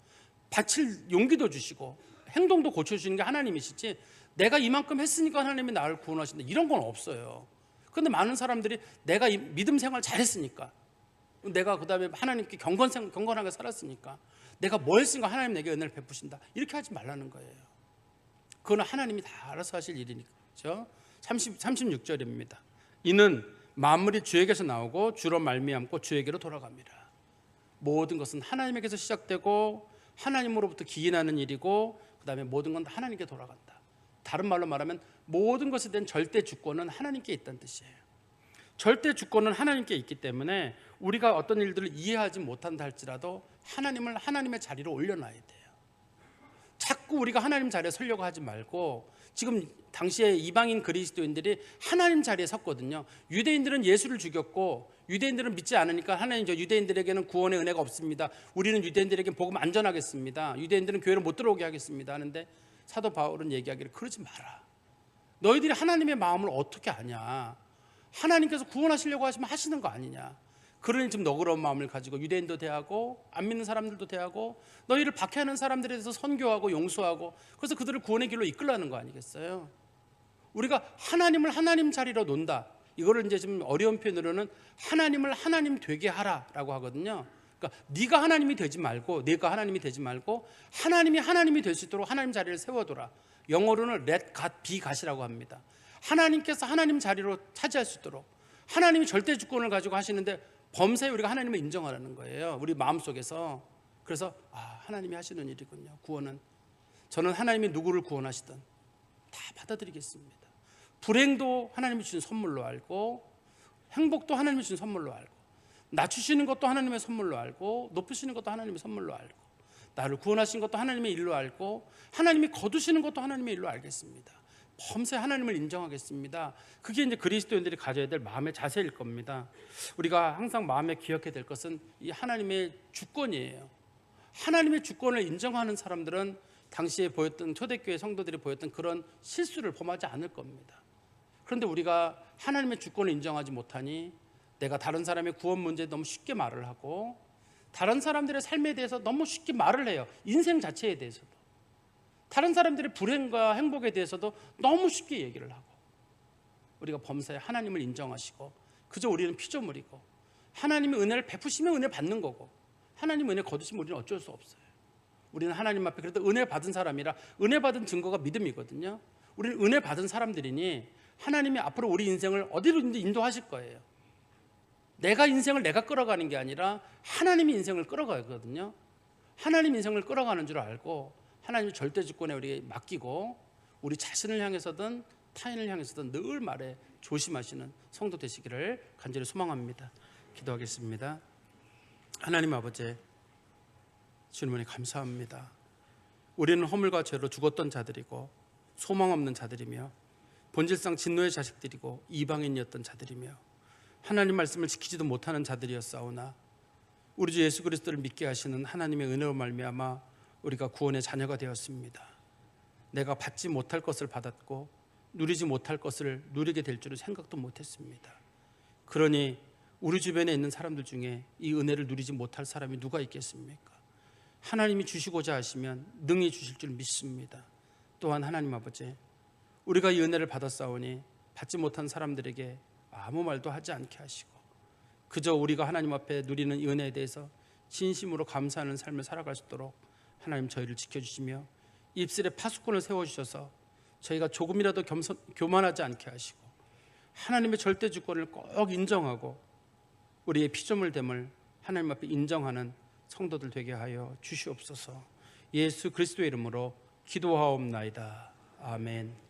바칠 용기도 주시고 행동도 고쳐주시는 게 하나님이시지, 내가 이만큼 했으니까 하나님이 나를 구원하신다, 이런 건 없어요. 그런데 많은 사람들이 내가 믿음 생활 잘했으니까, 내가 그 다음에 하나님께 경건하게 살았으니까, 내가 뭐 했으니까 하나님 내게 은혜를 베푸신다, 이렇게 하지 말라는 거예요. 그거는 하나님이 다 알아서 하실 일이니까. 그렇죠? 36절입니다. 이는 만물이 주에게서 나오고 주로 말미암고 주에게로 돌아갑니다. 모든 것은 하나님에게서 시작되고 하나님으로부터 기인하는 일이고, 그 다음에 모든 건 하나님께 돌아간다. 다른 말로 말하면 모든 것에 대한 절대 주권은 하나님께 있다는 뜻이에요. 절대 주권은 하나님께 있기 때문에 우리가 어떤 일들을 이해하지 못한다 할지라도 하나님을 하나님의 자리로 올려놔야 돼요. 자꾸 우리가 하나님 자리에 서려고 하지 말고, 지금 당시에 이방인 그리스도인들이 하나님 자리에 섰거든요. 유대인들은 예수를 죽였고, 유대인들은 믿지 않으니까 하나님 저 유대인들에게는 구원의 은혜가 없습니다, 우리는 유대인들에게 복음 안 전하겠습니다, 유대인들은 교회를 못 들어오게 하겠습니다 하는데, 사도 바울은 얘기하기를 그러지 마라. 너희들이 하나님의 마음을 어떻게 아냐? 하나님께서 구원하시려고 하시면 하시는 거 아니냐? 그러니 좀 너그러운 마음을 가지고 유대인도 대하고 안 믿는 사람들도 대하고 너희를 박해하는 사람들에 대해서 선교하고 용서하고, 그래서 그들을 구원의 길로 이끌라는 거 아니겠어요? 우리가 하나님을 하나님 자리로 놓는다, 이거를 이제 좀 어려운 표현으로는 하나님을 하나님 되게 하라라고 하거든요. 그러니까 네가 하나님이 되지 말고, 내가 하나님이 되지 말고 하나님이 하나님이 될 수 있도록 하나님 자리를 세워둬라. 영어로는 let God be God이라고 합니다. 하나님께서 하나님 자리로 차지할 수 있도록 하나님이 절대 주권을 가지고 하시는데, 범사에 우리가 하나님을 인정하라는 거예요, 우리 마음속에서. 그래서 하나님이 하시는 일이군요, 구원은. 저는 하나님이 누구를 구원하시든 다 받아들이겠습니다. 불행도 하나님이 주신 선물로 알고, 행복도 하나님이 주신 선물로 알고, 낮추시는 것도 하나님의 선물로 알고, 높으시는 것도 하나님의 선물로 알고, 나를 구원하신 것도 하나님의 일로 알고, 하나님이 거두시는 것도 하나님의 일로 알겠습니다. 범세 하나님을 인정하겠습니다. 그게 이제 그리스도인들이 가져야 될 마음의 자세일 겁니다. 우리가 항상 마음에 기억해야 될 것은 이 하나님의 주권이에요. 하나님의 주권을 인정하는 사람들은 당시에 보였던 초대교회 성도들이 보였던 그런 실수를 범하지 않을 겁니다. 그런데 우리가 하나님의 주권을 인정하지 못하니 내가 다른 사람의 구원 문제에 너무 쉽게 말을 하고, 다른 사람들의 삶에 대해서 너무 쉽게 말을 해요. 인생 자체에 대해서도, 다른 사람들의 불행과 행복에 대해서도 너무 쉽게 얘기를 하고, 우리가 범사에 하나님을 인정하시고 그저 우리는 피조물이고, 하나님이 은혜를 베푸시면 은혜 받는 거고, 하나님 은혜 거두시면 우리는 어쩔 수 없어요. 우리는 하나님 앞에 그래도 은혜 받은 사람이라, 은혜 받은 증거가 믿음이거든요. 우리는 은혜 받은 사람들이니 하나님이 앞으로 우리 인생을 어디로 인도하실 거예요. 내가 인생을 내가 끌어가는 게 아니라 하나님이 인생을 끌어가거든요. 하나님 인생을 끌어가는 줄 알고 하나님의 절대 주권에 우리 맡기고 우리 자신을 향해서든 타인을 향해서든 늘 말에 조심하시는 성도 되시기를 간절히 소망합니다. 기도하겠습니다. 하나님 아버지, 주님께 감사합니다. 우리는 허물과 죄로 죽었던 자들이고 소망 없는 자들이며 본질상 진노의 자식들이고 이방인이었던 자들이며 하나님 말씀을 지키지도 못하는 자들이었사오나 우리 주 예수 그리스도를 믿게 하시는 하나님의 은혜로 말미암아 우리가 구원의 자녀가 되었습니다. 내가 받지 못할 것을 받았고 누리지 못할 것을 누리게 될 줄은 생각도 못했습니다. 그러니 우리 주변에 있는 사람들 중에 이 은혜를 누리지 못할 사람이 누가 있겠습니까? 하나님이 주시고자 하시면 능히 주실 줄 믿습니다. 또한 하나님 아버지, 우리가 이 은혜를 받았사오니 받지 못한 사람들에게 아무 말도 하지 않게 하시고 그저 우리가 하나님 앞에 누리는 이 은혜에 대해서 진심으로 감사하는 삶을 살아갈 수 있도록 하나님 저희를 지켜주시며 입술에 파수꾼을 세워주셔서 저희가 조금이라도 교만하지 않게 하시고 하나님의 절대 주권을 꼭 인정하고 우리의 피조물됨을 하나님 앞에 인정하는 성도들 되게 하여 주시옵소서. 예수 그리스도의 이름으로 기도하옵나이다. 아멘.